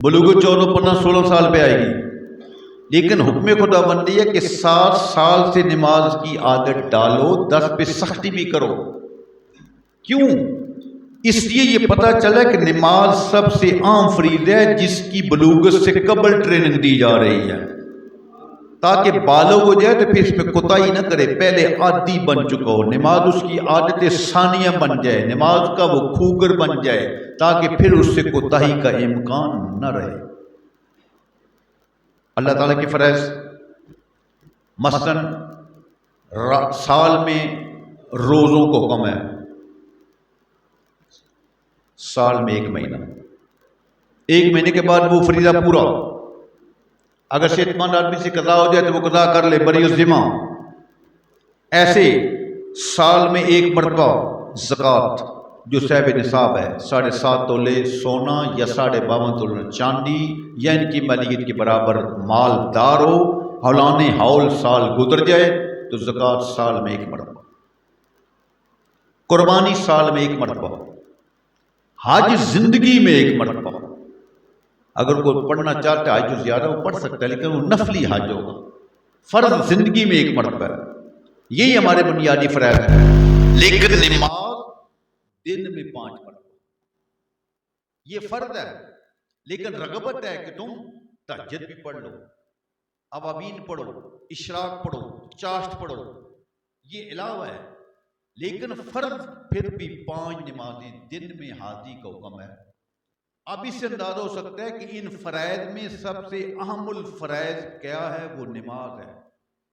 بلوغ 14 15 16 سال پہ آئے گی، لیکن حکم خدا بندی ہے کہ 7 سال سے نماز کی عادت ڈالو، 10 پہ سختی بھی کرو۔ کیوں؟ اس لیے یہ پتہ چلا کہ نماز سب سے عام فریضہ ہے جس کی بلوغت سے قبل ٹریننگ دی جا رہی ہے، تاکہ بالغ ہو جائے تو پھر اس میں کوتاہی نہ کرے، پہلے عادی بن چکا ہو، نماز اس کی عادت ثانیہ بن جائے، نماز کا وہ خوگر بن جائے، تاکہ پھر اس سے کوتاہی کا امکان نہ رہے۔ اللہ تعالیٰ کے فرائض مثلاً سال میں روزوں کو حکم ہے، سال میں 1 مہینہ، 1 مہینے کے بعد وہ فریضہ پورا، اگر صحت مند آدمی سے قضا ہو جائے تو وہ قضا کر لے، بری الذمہ۔ ایسے سال میں 1 مرتبہ زکوٰۃ جو صاحب نصاب ہے، 7.5 تولے سونا یا 52.5 تولے چاندی یا ان کی مالیت کے برابر مالدار ہو، حولان حول سال گزر جائے تو زکوٰۃ سال میں 1 مرتبہ، قربانی سال میں 1 مرتبہ، حج زندگی میں 1 مرتبہ۔ اگر کوئی پڑھنا چاہتا ہے حج تو زیادہ وہ پڑھ سکتا ہے، لیکن وہ نفلی حج ہوگا، فرض زندگی میں 1 مرتبہ ہے۔ یہی ہمارے بنیادی فرائض ہیں، لیکن نماز دن میں 5 مرتبہ، یہ فرض ہے، لیکن رغبت ہے کہ تم تہجد بھی پڑھ لو، اوابین پڑھو، اشراق پڑھو، چاشت پڑھو، یہ علاوہ ہے، لیکن فرض پھر بھی 5 نمازیں دن میں حاضری کا حکم ہے۔ اب اس سے اندازہ ہو سکتا ہے کہ ان فرائض میں سب سے اہم الفرائض کیا ہے، وہ نماز ہے۔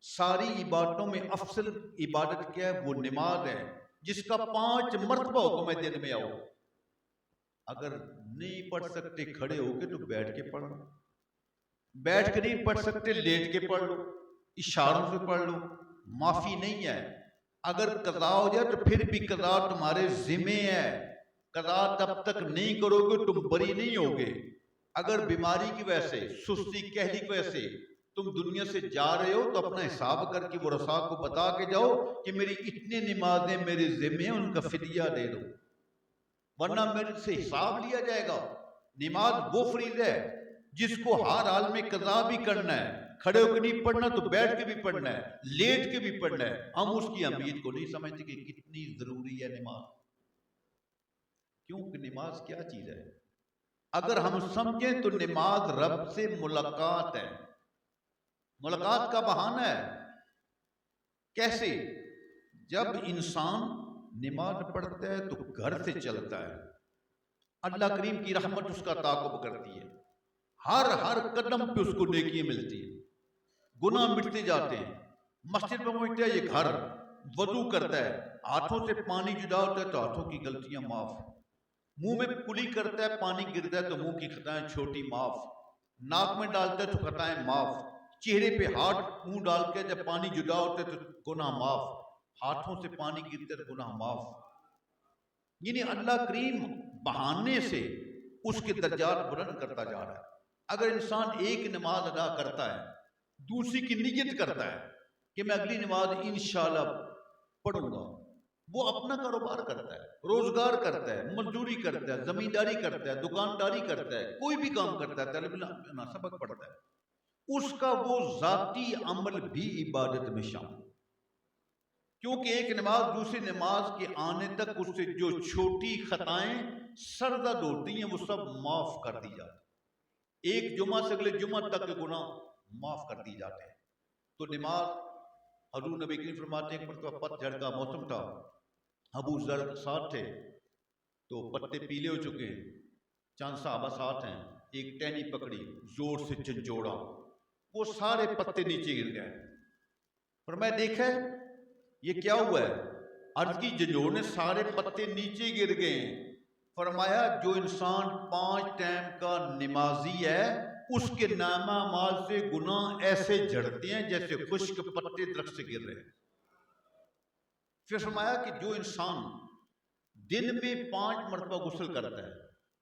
ساری عبادتوں میں افضل عبادت کیا ہے، وہ نماز ہے، جس کا 5 مرتبہ حکم ہے دن میں آؤ۔ اگر نہیں پڑھ سکتے کھڑے ہو کے تو بیٹھ کے پڑھو، بیٹھ کے نہیں پڑھ سکتے لیٹ کے پڑھ لو، اشاروں سے پڑھ لو، معافی نہیں ہے۔ اگر قضا ہو جائے تو پھر بھی قضا تمہارے ذمہ ہے، قضا تب تک نہیں کرو گے تم بری نہیں ہوگے۔ اگر بیماری کی وجہ سے، سستی کہلی کی وجہ سے تم دنیا سے جا رہے ہو تو اپنا حساب کر کے ورثاء کو بتا کے جاؤ کہ میری اتنے نمازیں میرے ذمہ ہیں، ان کا فدیہ دے دو، ورنہ میرے سے حساب لیا جائے گا۔ نماز وہ فریضہ ہے جس کو ہر حال میں قضا بھی کرنا ہے، کھڑے ہو کے نہیں پڑھنا تو بیٹھ کے بھی پڑھنا ہے، لیٹ کے بھی پڑھنا ہے۔ ہم اس کی اہمیت کو نہیں سمجھتے کہ کتنی ضروری ہے نماز، کیونکہ نماز کیا چیز ہے؟ اگر ہم سمجھیں تو نماز رب سے ملاقات ہے، ملاقات کا بہانہ ہے۔ کیسے؟ جب انسان نماز پڑھتا ہے تو گھر سے چلتا ہے، اللہ کریم کی رحمت اس کا تعاقب کرتی ہے، ہر قدم پہ اس کو نیکیاں ملتی ہیں، گناہ مٹتے جاتے ہیں، مسجد میں پہنچتا ہے یہ گھر، وضو کرتا ہے، ہاتھوں سے پانی جدا ہوتا ہے تو ہاتھوں کی غلطیاں معاف، منہ میں کلی کرتا ہے پانی گرتا ہے تو منہ کی خطائیں چھوٹی معاف، ناک میں ڈالتا ہے تو خطائیں معاف، چہرے پہ ہاتھ منہ ڈال کے جب پانی جدا ہوتا ہے تو گناہ معاف، ہاتھوں سے پانی گرتا ہے تو گناہ معاف۔ یعنی اللہ کریم بہانے سے اس کے درجات بلند کرتا جا رہا ہے۔ اگر انسان ایک نماز ادا کرتا ہے، دوسری کی نیت کرتا ہے کہ میں اگلی نماز انشاءاللہ پڑھوں گا، وہ اپنا کاروبار کرتا ہے، روزگار کرتا ہے، مزدوری کرتا ہے، زمینداری کرتا ہے، دکانداری کرتا ہے، کوئی بھی کام کرتا ہے، طالب علم سبق پڑھتا ہے، اس کا وہ ذاتی عمل بھی عبادت میں شامل، کیونکہ ایک نماز دوسری نماز کے آنے تک اس سے جو چھوٹی خطائیں سرزد ہوتی ہیں وہ سب معاف کر دی جاتی ہیں، ایک جمعہ سے اگلے جمعہ تک کے گناہ معاف کر دی جاتے ہیں۔ تو نماز، حضور نبی کریم فرماتے ہیں کہ مرتبہ پت جھڑ کا موسم تھا، ابو ذر ساتھ تھے تو پتے پیلے ہو چکے ہیں، چند صحابہ ساتھ ہیں، ایک ٹہنی پکڑی، زور سے جھنجھوڑا، وہ سارے پتے نیچے گر گئے۔ فرمایا دیکھا یہ کیا ہوا ہے؟ عرض کی جھنجھوڑنے سارے پتے نیچے گر گئے ہیں۔ فرمایا جو انسان 5 ٹائم کا نمازی ہے اس کے نامہ اعمال سے گناہ ایسے جھڑتے ہیں جیسے خشک پتے درخت سے گر رہے ہیں۔ پھر فرمایا کہ جو انسان دن میں 5 مرتبہ غسل کرتا ہے،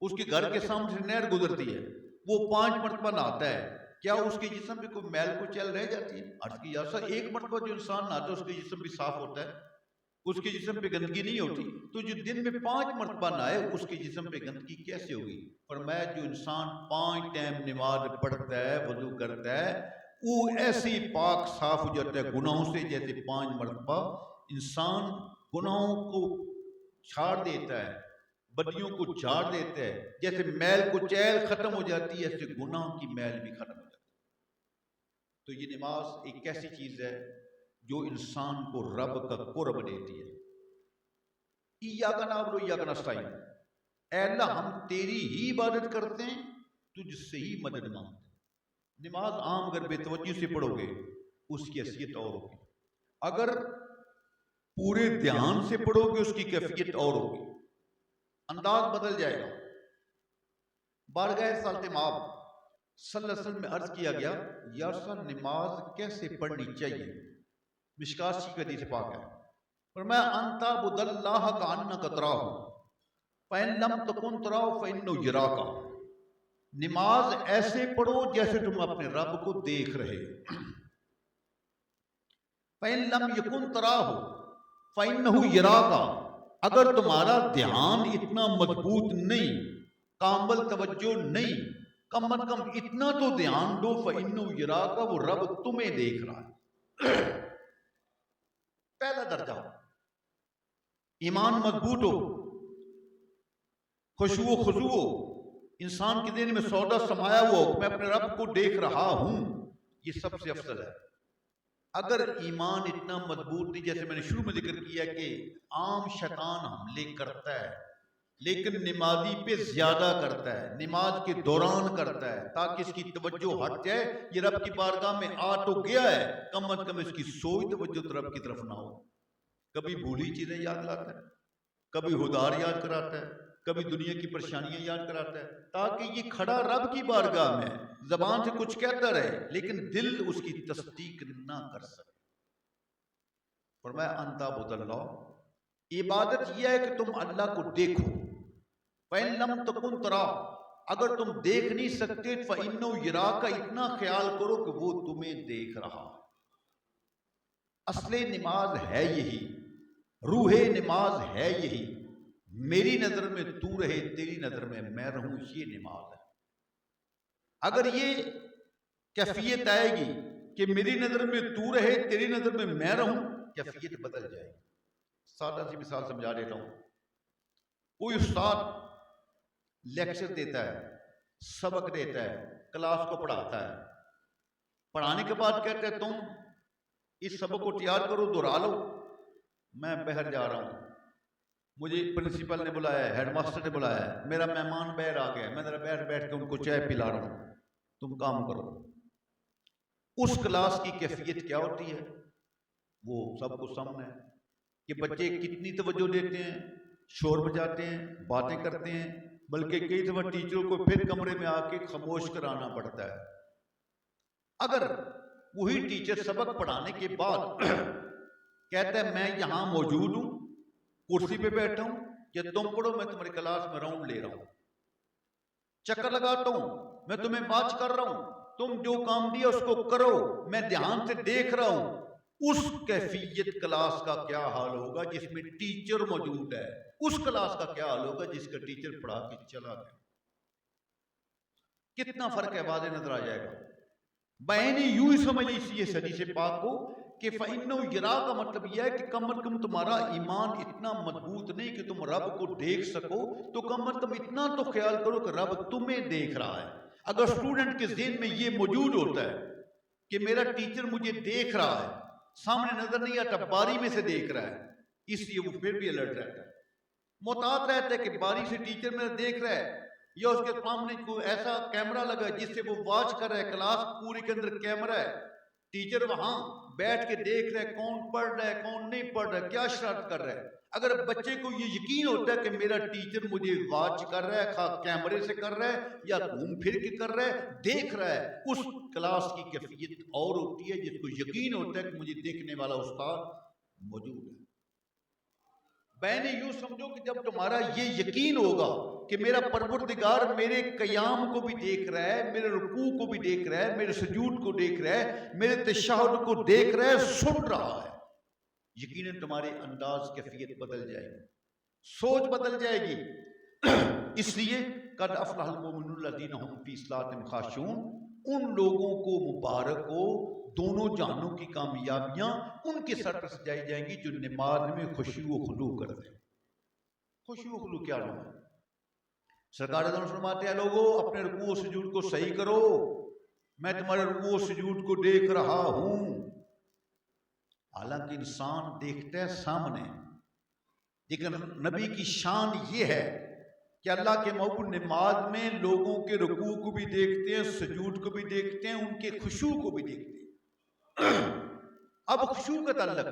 اس کے گھر کے سامنے سے نہر گزرتی ہے، وہ 5 مرتبہ نہاتا ہے، کیا اس کے جسم پہ کوئی میل کو چل رہ جاتی ہے؟ عرض کی یا سر 1 مرتبہ جو انسان نہاتا ہے اس کے جسم بھی صاف ہوتا ہے۔ اس کے جسم پہ گندگی نہیں ہوتی، تو جو دن میں 5 مرتبہ نہائے اس کے جسم پہ گندگی کیسے ہوگی؟ فرمایا جو انسان 5 ٹائم نماز پڑھتا ہے، وضو کرتا ہے، وہ ایسے ہی پاک صاف ہو جاتا ہے گناہوں سے، جیسے 5 مرتبہ انسان گناہوں کو چھاڑ دیتا ہے، بدیوں کو جھاڑ دیتا ہے، جیسے میل کچیل ختم ہو جاتی ہے، ایسے گناہوں کی میل بھی ختم ہو جاتی ہے۔ تو یہ نماز ایک ایسی چیز ہے جو انسان کو رب کا قرب دیتی ہے۔ ایاک نعبد و ایاک نستعین، اے اللہ ہم تیری ہی عبادت کرتے ہیں، تجھ سے ہی مدد مانگتے ہیں۔ نماز عام اگر بے توجہ سے پڑھو گے اس کی حیثیت اور ہوگی، اگر پورے دھیان سے پڑھو گے اس کی کیفیت اور ہوگی، انداز بدل جائے گا۔ بارگاہ سالت مآب صلی اللہ علیہ وسلم میں عرض کیا گیا، یا رسول اللہ نماز کیسے پڑھنی چاہیے؟ مشکات کی حدیث پاک ہے، فرمایا ان تعبد اللہ کأنک تراہ فإن لم تکن تراہ فإنہ یراک۔ نماز ایسے پڑھو جیسے تم اپنے رب کو دیکھ رہے، فإن لم یکن تراہ فإنہ یراک۔ اگر تمہارا دھیان اتنا مضبوط نہیں، کامل توجہ نہیں، کم از کم اتنا تو دھیان دو، فإنہ یراک، وہ رب تمہیں دیکھ رہا ہے۔ پہلا درجہ ایمان مضبوط ہو، خشوع و خضوع ہو، انسان کے دل میں سودا سمایا ہوا ہو، میں اپنے رب کو دیکھ رہا ہوں، یہ سب سے افضل ہے۔ اگر ایمان اتنا مضبوط نہیں، جیسے میں نے شروع میں ذکر کیا کہ عام شیطان حملے کرتا ہے لیکن نمازی پہ زیادہ کرتا ہے، نماز کے دوران کرتا ہے تاکہ اس کی توجہ ہٹ جائے، یہ رب کی بارگاہ میں آ تو گیا ہے، کم از کم اس کی سوچ توجہ تو رب کی طرف نہ ہو۔ کبھی بھولی چیزیں یاد لاتا ہے، کبھی ہدار یاد کراتا ہے، کبھی دنیا کی پریشانیاں یاد کراتا ہے، تاکہ یہ کھڑا رب کی بارگاہ میں زبان سے کچھ کہتا رہے لیکن دل اس کی تصدیق نہ کر سکے۔ فرمایا ان تعبد اللہ، عبادت یہ ہے کہ تم اللہ کو دیکھو، فَإِن لَمْ تَكُنْ تَرَاهُ، اگر تم دیکھ نہیں سکتے فَإِنَّهُ يَرَاكَ، اتنا خیال کرو کہ وہ تمہیں دیکھ رہا۔ اصل نماز ہے یہی، روح نماز ہے یہی، میری نظر میں تو رہے تیری نظر میں میں رہوں، یہ نماز ہے۔ اگر یہ کیفیت آئے گی کہ میری نظر میں تو رہے تیری نظر میں میں رہوں، کیفیت بدل جائے گی۔ سادہ سی مثال سمجھا دیتا ہوں، کوئی استاد لیکچر دیتا ہے، سبق دیتا ہے، کلاس کو پڑھاتا ہے، پڑھانے کے بعد کہتا ہے تم اس سبق کو تیار کرو، دہرا لو، میں باہر جا رہا ہوں، مجھے پرنسپل نے بلایا ہے، ہیڈ ماسٹر نے بلایا ہے، میرا مہمان باہر آ گیا، میں ذرا بیٹھ کے ان کو چائے پلا رہا ہوں، تم کام کرو۔ اس کلاس کی کیفیت کیا ہوتی ہے وہ سب کو سامنے ہے کہ بچے کتنی توجہ دیتے ہیں، شور بجاتے ہیں، باتیں کرتے ہیں، بلکہ کئی دفعہ ٹیچروں کو پھر کمرے میں آ کے خاموش کرانا پڑتا ہے۔ اگر وہی ٹیچر سبق پڑھانے کے بعد کہتا ہے میں یہاں موجود ہوں، کرسی پہ بیٹھا ہوں، کہ تم پڑھو، میں تمہاری کلاس میں راؤنڈ لے رہا ہوں، چکر لگاتا ہوں، میں تمہیں واچ کر رہا ہوں، تم جو کام دیا اس کو کرو، میں دھیان سے دیکھ رہا ہوں، اس کیفیت کلاس کا کیا حال ہوگا جس میں ٹیچر موجود ہے، اس کلاس کا کیا حال ہوگا جس کا ٹیچر پڑھا کے چلا گیا؟ کتنا فرق ہے، واضح نظر آ جائے گا۔ بہنی یوں ہی سمجھ لیجیے اس حدیث پاک کو کہ فَإِنَّهُ يَرَاكَ کا مطلب یہ ہے کہ کم از کم تمہارا ایمان اتنا مضبوط نہیں کہ تم رب کو دیکھ سکو، تو کم از کم اتنا تو خیال کرو کہ رب تمہیں دیکھ رہا ہے۔ اگر اسٹوڈنٹ کے ذہن میں یہ موجود ہوتا ہے کہ میرا ٹیچر مجھے دیکھ رہا ہے، سامنے نظر نہیں آتا، باری میں سے دیکھ رہا ہے، اس لیے وہ پھر بھی الرٹ رہتا ہے، محتاط رہتا ہے کہ باری سے ٹیچر میرا دیکھ رہا ہے، یا اس کے سامنے کوئی ایسا کیمرہ لگا ہے جس سے وہ واچ کر رہا ہے، کلاس پوری کے اندر کیمرہ ہے، ٹیچر وہاں بیٹھ کے دیکھ رہا ہے کون پڑھ رہا ہے کون نہیں پڑھ رہا ہے، کیا شرارت کر رہا ہے۔ اگر بچے کو یہ یقین ہوتا ہے کہ میرا ٹیچر مجھے واچ کر رہا ہے، خواہ کیمرے سے کر رہا ہے یا گھوم پھر کے کر رہا ہے، دیکھ رہا ہے، اس کلاس کی کیفیت اور ہوتی ہے جس کو یقین ہوتا ہے کہ مجھے دیکھنے والا استاد موجود ہے۔ بہنیں یوں سمجھو کہ جب تمہارا یہ یقین ہوگا کہ میرا پروردگار میرے قیام کو بھی دیکھ رہا ہے، میرے رکوع کو بھی دیکھ رہا ہے، میرے سجود کو دیکھ رہا ہے، میرے تشہد کو دیکھ رہا ہے، سن رہا ہے، یقیناً تمہارے انداز کیفیت بدل جائے گی، سوچ بدل جائے گی۔ اس لیے قد افلح المؤمنون الذین هم فی صلاتہم خاشعون، ان لوگوں کو مبارک ہو، دونوں جہانوں کی کامیابیاں ان کے سر پر سجائی جائیں گی جو نماز میں خشوع و خضوع کرتے ہیں۔ خشوع و خضوع کیا نام ہے؟ سرکار دو فرماتے ہیں لوگوں اپنے رکوع و سجود کو صحیح کرو، میں تمہارے رکوع و سجود کو دیکھ رہا ہوں۔ حالانکہ انسان دیکھتا ہے سامنے، لیکن نبی کی شان یہ ہے کہ اللہ کے محبوب نماز میں لوگوں کے رکوع کو بھی دیکھتے ہیں، سجود کو بھی دیکھتے ہیں، ان کے خشوع کو بھی دیکھتے ہیں۔ اب خشوع کا تعلق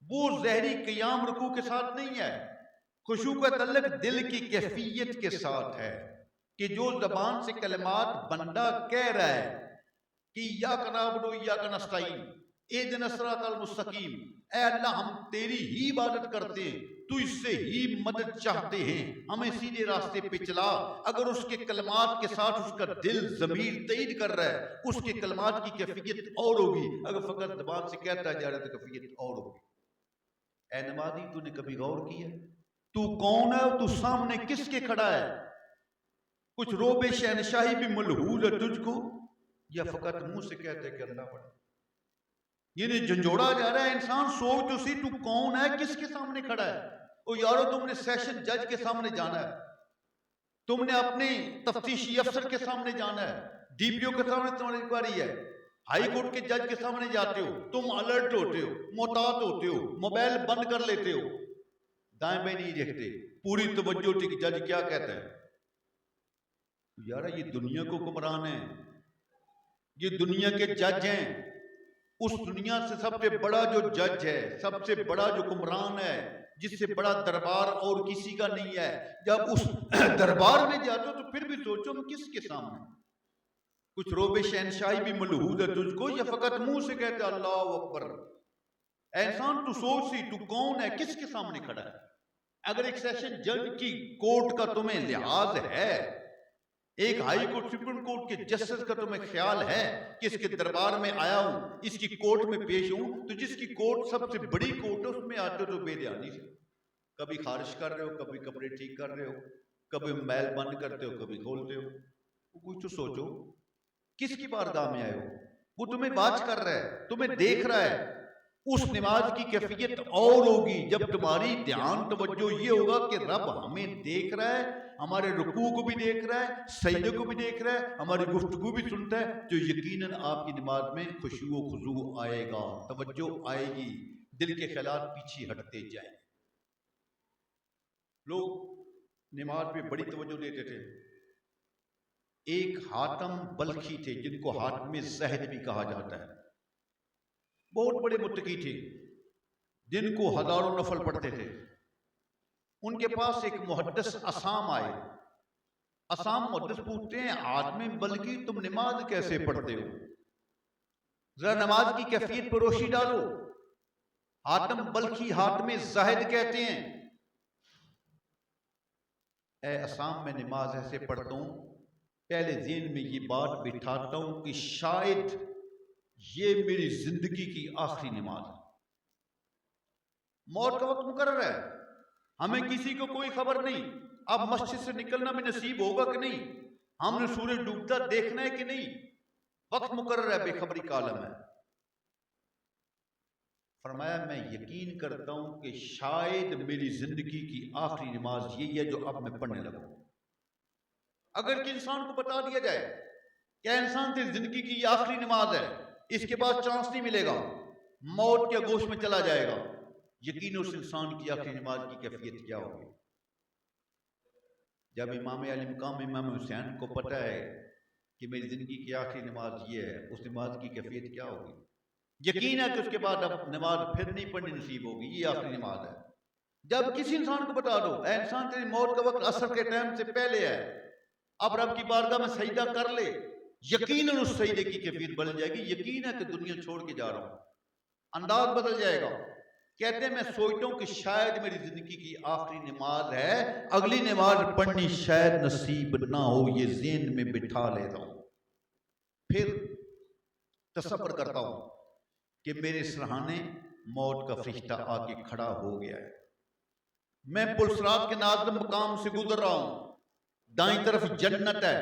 وہ ظاہری قیام رکوع کے ساتھ نہیں ہے، خشوع کا تعلق دل کی کیفیت کے ساتھ ہے، کہ جو زبان سے کلمات بندہ کہہ رہا ہے کہ ایاک نعبد و ایاک نستعین اہدنا الصراط المستقیم، اے اللہ ہم تیری ہی عبادت کرتے ہیں، تو اس سے ہی مدد چاہتے ہیں، ہمیں سیدھے راستے پہ چلا۔ اگر اس کے کلمات کے ساتھ اس کا دل ضمیر تائید کر رہا ہے، اس کے کلمات کی کیفیت اور ہوگی۔ اگر فقط زبان سے کہتا جا رہا ہے تو کیفیت اور ہوگی۔ اے نمازی تو نے کبھی غور کیا تو کون ہے، تو سامنے کس کے کھڑا ہے؟ کچھ روب شہنشاہی بھی ملحوظ ہے تجھ کو، یا فقط منہ سے کہتے کہ اللہ بڑا؟ یعنی جھنجھوڑا جا رہا ہے انسان، سوچ تو سی تو کون ہے، کس کے سامنے کھڑا ہے؟ او یارو تم نے سیشن جج کے سامنے جانا ہے، تم نے اپنے تفتیشی افسر کے سامنے جانا ہے، ڈی پی او کے سامنے تمہاری انکوائری ہے، ہائی کورٹ کے جج کے سامنے جاتے ہو، تم الرٹ ہوتے ہو، محتاط ہوتے ہو، موبائل بند کر لیتے ہو، دائیں بائیں نہیں دیکھتے، پوری توجہ ہوتی کہ جج کیا کہتا ہے۔ یارا یہ دنیا کو حکمران ہیں، یہ دنیا کے جج ہیں، اس دنیا سے سب سے بڑا جو جج ہے، سب سے بڑا جو حکمران ہے، جس سے بڑا دربار اور کسی کا نہیں ہے، جب اس دربار میں جاتے ہو تو پھر بھی سوچو ہم کس کے سامنے؟ کچھ روب شہنشاہی بھی ملحوظ ہے تجھ کو، یا فقط منہ سے کہتے اللہ اکبر؟ انسان تو سوچ سی تو کون ہے، کس کے سامنے کھڑا ہے؟ اگر ایک سیشن جج کی کورٹ کا تمہیں لحاظ ہے، ایک ہائی کورٹ سپریم کورٹ کے جسٹس کا تمہیں خیال ہے کہ اس کے دربار میں آیا ہوں، اس کی کورٹ میں پیش ہوں، تو جس کی کورٹ سب سے بڑی کورٹ ہے اس میں آتے ہو تو بے دھیانی سے کبھی خارش کر رہے ہو، کبھی کپڑے ٹھیک کر رہے ہو، کبھی میل بند کرتے ہو، کبھی کھولتے ہو۔ کچھ تو سوچو کس کی بارگاہ میں آئے ہو؟ وہ تمہیں واچ کر رہا ہے، تمہیں دیکھ رہا ہے۔ اس نماز کی کیفیت اور ہوگی جب تمہاری دھیان توجہ یہ ہوگا کہ رب ہمیں دیکھ رہا ہے، ہمارے رکوع کو بھی دیکھ رہا ہے، سجدے کو بھی دیکھ رہا ہے، ہماری گفتگو بھی سنتا ہے، تو یقیناً آپ کی نماز میں خشوع و خضوع آئے گا، توجہ آئے گی، دل کے خیالات پیچھے ہٹتے جائیں۔ لوگ نماز پہ بڑی توجہ دیتے تھے۔ ایک حاتم بلخی تھے جن کو حاتم زاہد بھی کہا جاتا ہے، بہت بڑے متقی تھے جن کو ہزاروں نفل پڑھتے تھے۔ ان کے پاس ایک محدث اسام آئے۔ اسام محدث پوچھتے ہیں حاتم بلخی تم نماز کیسے پڑھتے ہو؟ ذرا نماز کی کیفیت پر روشنی ڈالو۔ حاتم بلخی حاتم زاہد کہتے ہیں اے اسام میں نماز ایسے پڑھتا ہوں، پہلے ذہن میں یہ بات بٹھاتا ہوں کہ شاید یہ میری زندگی کی آخری نماز ہے، موت کا وقت مقرر ہے، ہمیں کسی کو کوئی خبر نہیں، اب مسجد سے نکلنا بھی نصیب ہوگا کہ نہیں، ہم نے سورج ڈوبتا دیکھنا ہے کہ نہیں، وقت مقرر ہے، بے خبری کا عالم ہے۔ فرمایا میں یقین کرتا ہوں کہ شاید میری زندگی کی آخری نماز یہی ہے جو اب میں پڑھنے لگا ہوں۔ اگر کہ انسان کو بتا دیا جائے کہ انسان تیری زندگی کی یہ آخری نماز ہے، اس کے بعد چانس نہیں ملے گا، موت کے گوش میں چلا جائے گا، یقین اس انسان کی آخری نماز کی کیفیت کیا ہوگی؟ جب امام علی مقام امام حسین کو پتہ ہے کہ میری زندگی کی آخری نماز یہ ہے، اس نماز کی کیفیت کیا ہوگی؟ یقین ہے کہ اس کے بعد اب نماز پھر نہیں پڑھنی نصیب ہوگی، یہ آخری نماز ہے۔ جب کسی انسان کو بتا دو اے انسان تیری موت کا وقت عصر کے ٹائم سے پہلے ہے، اب رب کی بارگاہ میں سجدہ کر لے، یقیناً اس سجدے کی کیفیت بدل جائے گی، یقین ہے کہ دنیا چھوڑ کے جا رہا ہوں، انداز بدل جائے گا۔ کہتے ہیں میں سوچتا ہوں کہ شاید میری زندگی کی آخری نماز ہے، اگلی نماز پڑھنی شاید نصیب نہ ہو، یہ ذہن میں بٹھا لیتا ہوں، پھر تصور کرتا ہوں کہ میرے سرہانے موت کا فرشتہ آ کے کھڑا ہو گیا ہے، میں پلسرات کے نازل مقام سے گزر رہا ہوں، دائیں طرف جنت ہے،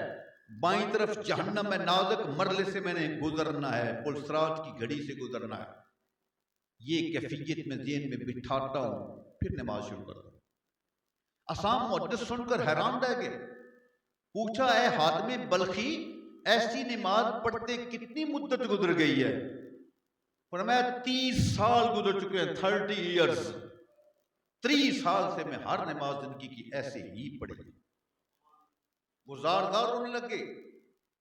بائیں طرف جہنم ہے، نازک مرلے سے میں نے گزرنا ہے، پلسرات کی گھڑی سے گزرنا ہے۔ یہ کیفیت میں ذہن میں بٹھاتا ہوں، پھر نماز شروع کرتا ہوں۔ اسام محدث سن کر حیران رہ گئے، پوچھا اے حاتم بلخی ایسی نماز پڑھتے کتنی مدت گزر گئی ہے؟ فرمایا 30 سال گزر چکے ہیں، 30 ایئرز، 30 سال سے میں ہر نماز زندگی کی ایسے ہی پڑھی۔ وہ زاردار ہونے لگے،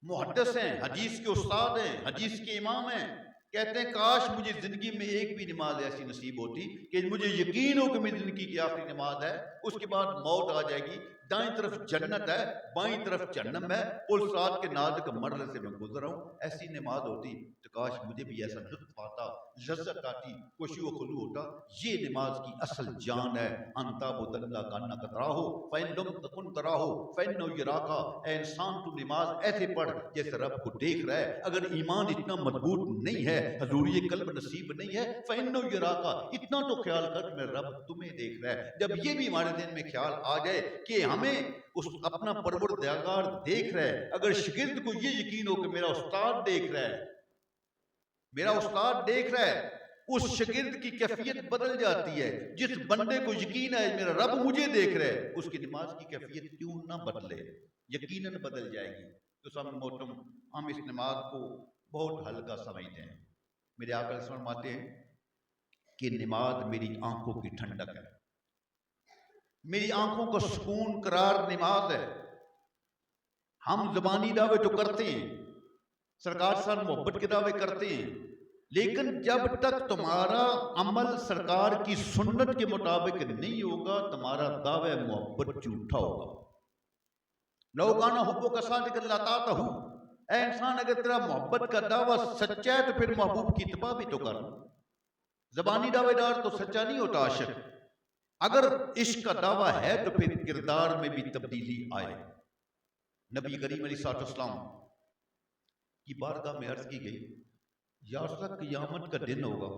محدث ہیں، حدیث کے استاد ہیں، حدیث کے امام ہیں، کہتے ہیں کاش مجھے زندگی میں ایک بھی نماز ایسی نصیب ہوتی کہ مجھے یقین ہو کہ میری زندگی کی آخری نماز ہے، اس کے بعد موت آ جائے گی، دائیں طرف جنت ہے، بائیں طرف جہنم ہے، پلسرات کے نازک مرحلے سے میں گزر رہا ہوں، ایسی نماز ہوتی تو کاش مجھے بھی ایسا لطف آتا، لذت آتی، خوشی و خلو ہوتا۔ یہ نماز کی اصل جان ہے، انتا بدلہ کانا کتراہو فین لم تکن تراہو فینو یراکا، اے انسان تو نماز ایسے پڑھ جیسے رب کو دیکھ رہا ہے۔ اگر ایمان اتنا مضبوط نہیں ہے، حضوری قلب نصیب نہیں ہے، فینو یراکا، اتنا تو خیال کر کہ میرا رب تمہیں دیکھ رہا ہے۔ جب یہ بھی ہمارے دل میں خیال آ جائے کہ ہمیں اس اپنا پروردگار دیکھ رہا ہے، اگر شاگرد کو یہ یقین ہو کہ میرا استاد دیکھ رہا ہے، میرا استاد دیکھ رہا ہے، اس شاگرد کی کیفیت بدل جاتی ہے۔ جس بندے کو یقین ہے میرا رب مجھے دیکھ رہا ہے، اس کی نماز کی کیفیت کیوں نہ بدلے، یقیناً بدل جائے گی۔ تو سب محترم، ہم اس نماز کو بہت ہلکا سمجھتے ہیں۔ میرے آقا فرماتے ہیں کہ نماز میری آنکھوں کی ٹھنڈک ہے، میری آنکھوں کا سکون قرار نماز ہے۔ ہم زبانی دعوے تو کرتے ہیں، سرکار سے محبت کے دعوے کرتے ہیں، لیکن جب تک تمہارا عمل سرکار کی سنت کے مطابق نہیں ہوگا، تمہارا دعوی محبت جھوٹا ہوگا۔ لو کان حبک صادقا لأطعتہ، اے انسان اگر تیرا محبت کا دعویٰ سچا ہے تو پھر محبوب کی اتباع بھی تو کر۔ زبانی دعوے دار تو سچا نہیں ہوتا عاشق، اگر عشق کا دعویٰ ہے تو پھر کردار میں بھی تبدیلی آئے۔ نبی کریم علیہ السلام کی بارگاہ میں عرض کی گئی، یا رسول اللہ قیامت کا دن ہوگا،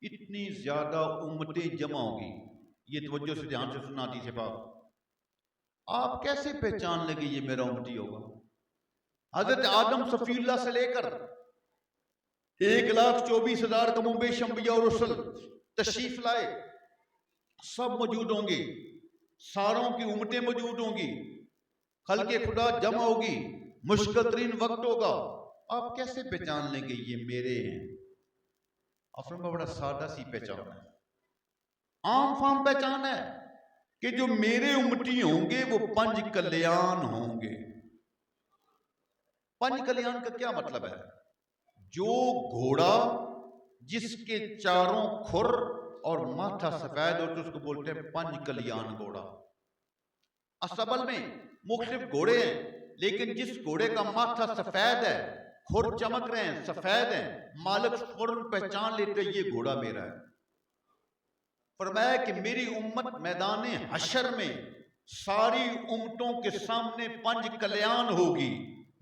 اتنی زیادہ امتیں جمع ہوں گی، یہ توجہ سے دھیان سے سننا حدیث پاک، آپ کیسے پہچان لگے یہ میرا امتی ہوگا؟ حضرت آدم صفی اللہ سے لے کر 1,24,000 کم و بیش انبیاء اور رسل تشریف لائے، سب موجود ہوں گے، ساروں کی امتیں موجود ہوں گی، خلق خدا جمع ہوگی، مشکل ترین وقت ہوگا، آپ کیسے پہچان لیں گے یہ میرے ہیں؟ افرم بڑا سادہ سی پہچان ہے، عام فام پہچان ہے کہ جو میرے امتی ہوں گے وہ 5 کلیان ہوں گے۔ 5 کلیان کا کیا مطلب ہے؟ جو گھوڑا جس کے چاروں کھر اور ماتھا سفید ہو تو اس کو بولتے ہیں 5 کلیان گھوڑا۔ اسبل میں مختلف گھوڑے ہیں، لیکن جس گھوڑے کا ماتھا سفید ہے، کھر چمک رہے ہیں، سفید ہیں، مالک فوراً پہچان لیتے یہ گھوڑا میرا ہے۔ فرمایا کہ میری امت میدان حشر میں ساری امتوں کے سامنے 5 کلیان ہوگی،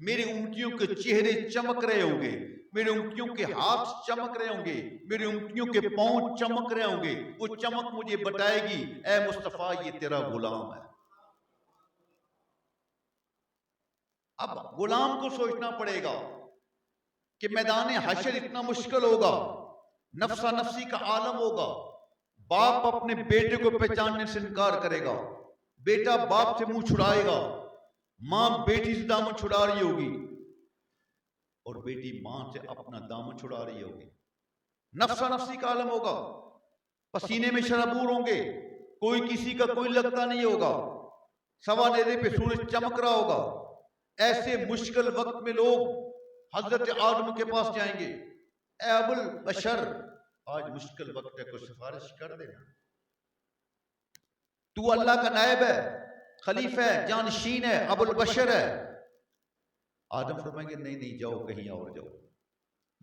میری امتیوں کے چہرے چمک رہے ہوں گے، میری امتیوں کے ہاتھ چمک رہے ہوں گے، میری امتیوں کے پاؤں چمک رہے ہوں گے، وہ چمک مجھے بتائے گی اے مصطفیٰ یہ تیرا غلام ہے۔ اب غلام کو سوچنا پڑے گا کہ میدان حشر اتنا مشکل ہوگا، نفسا نفسی کا عالم ہوگا، باپ اپنے بیٹے کو پہچاننے سے انکار کرے گا، بیٹا باپ سے منہ چھڑائے گا، ماں بیٹی سے دامن چھڑا رہی ہوگی اور بیٹی ماں سے اپنا دامن چھڑا رہی ہوگی، نفسا نفسی کا عالم ہوگا، پسینے میں شرابور ہوں گے، کوئی کسی کا کوئی لگتا نہیں ہوگا، سوا نیزے پہ سورج چمک رہا ہوگا۔ ایسے مشکل وقت میں لوگ حضرت آدم کے پاس جائیں گے، اے ابو البشر آج مشکل وقت ہے، کوئی سفارش کر دینا، تو اللہ کا نائب ہے، خلیفہ ہے، جانشین ہے، ابو البشر ہے۔ آدم فرمائیں گے نہیں جاؤ کہیں اور جاؤ،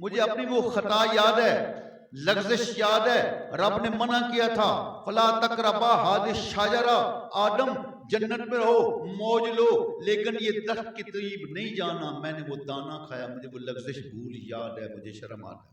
مجھے اپنی وہ خطا یاد ہے، لغزش یاد ہے، رب نے منع کیا تھا فلا تقربا هذه الشجرہ، آدم جنت میں رہو موج لو لیکن یہ درخت کے قریب نہیں جانا، میں نے وہ دانا کھایا، مجھے وہ لغزش بھول یاد ہے، مجھے شرم آتا ہے۔